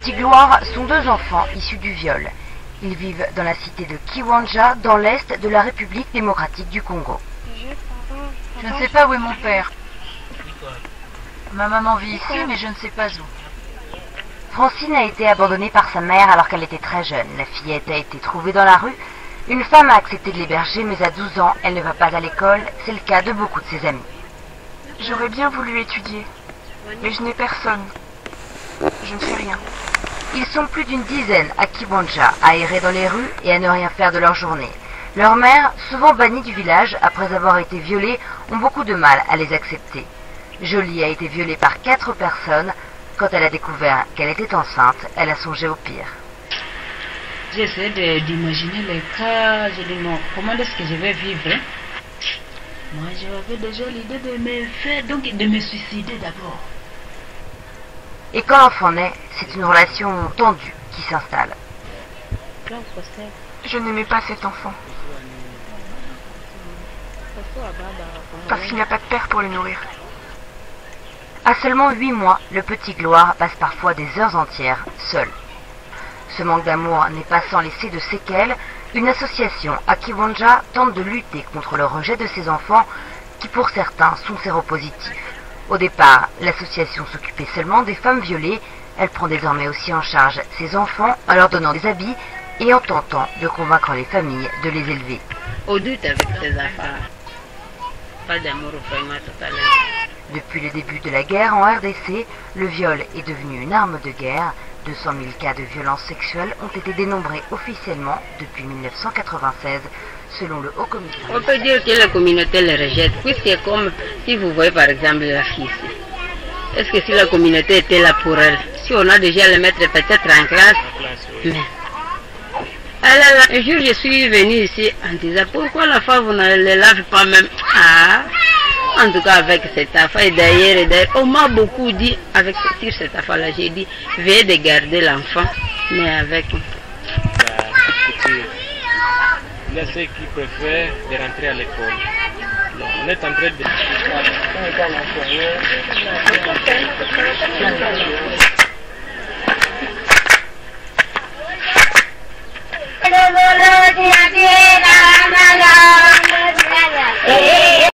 Petit Gloire sont deux enfants issus du viol. Ils vivent dans la cité de Kiwanja, dans l'est de la République démocratique du Congo. Je ne sais pas où est mon père. Ma maman vit ici, mais je ne sais pas où. Francine a été abandonnée par sa mère alors qu'elle était très jeune. La fillette a été trouvée dans la rue. Une femme a accepté de l'héberger, mais à 12 ans, elle ne va pas à l'école. C'est le cas de beaucoup de ses amis. J'aurais bien voulu étudier, mais je n'ai personne. Je ne fais rien. Ils sont plus d'une dizaine à Kiwanja, à errer dans les rues et à ne rien faire de leur journée. Leurs mères, souvent bannies du village après avoir été violées, ont beaucoup de mal à les accepter. Jolie a été violée par 4 personnes. Quand elle a découvert qu'elle était enceinte, elle a songé au pire. J'essaie d'imaginer les cas, je dis non, comment est-ce que je vais vivre? Moi j'avais déjà l'idée de me faire, donc de me suicider d'abord. Et quand l'enfant naît, c'est une relation tendue qui s'installe. Je n'aimais pas cet enfant. Parce qu'il n'y a pas de père pour le nourrir. À seulement 8 mois, le petit Gloire passe parfois des heures entières seul. Ce manque d'amour n'est pas sans laisser de séquelles. Une association à Kiwanja tente de lutter contre le rejet de ces enfants qui pour certains sont séropositifs. Au départ, l'association s'occupait seulement des femmes violées. Elle prend désormais aussi en charge ces enfants en leur donnant des habits et en tentant de convaincre les familles de les élever. Au doute avec ces affaires. Pas d'amour vraiment total. Depuis le début de la guerre en RDC, le viol est devenu une arme de guerre. 200 000 cas de violences sexuelles ont été dénombrés officiellement depuis 1996, selon le Haut-Commissariat. On peut dire que la communauté le rejette, puisque comme si vous voyez par exemple la fille ici, est-ce que si la communauté était là pour elle, si on a déjà le mettre peut-être en classe, mais... Alors, un jour je suis venue ici en disant pourquoi la femme vous ne le lave pas même. Ah, en tout cas avec cette affaire, et d'ailleurs, on m'a beaucoup dit avec sur cette affaire-là, j'ai dit, veuillez de garder l'enfant, mais avec... Il y a ceux qui préfèrent de rentrer à l'école. On est en train de...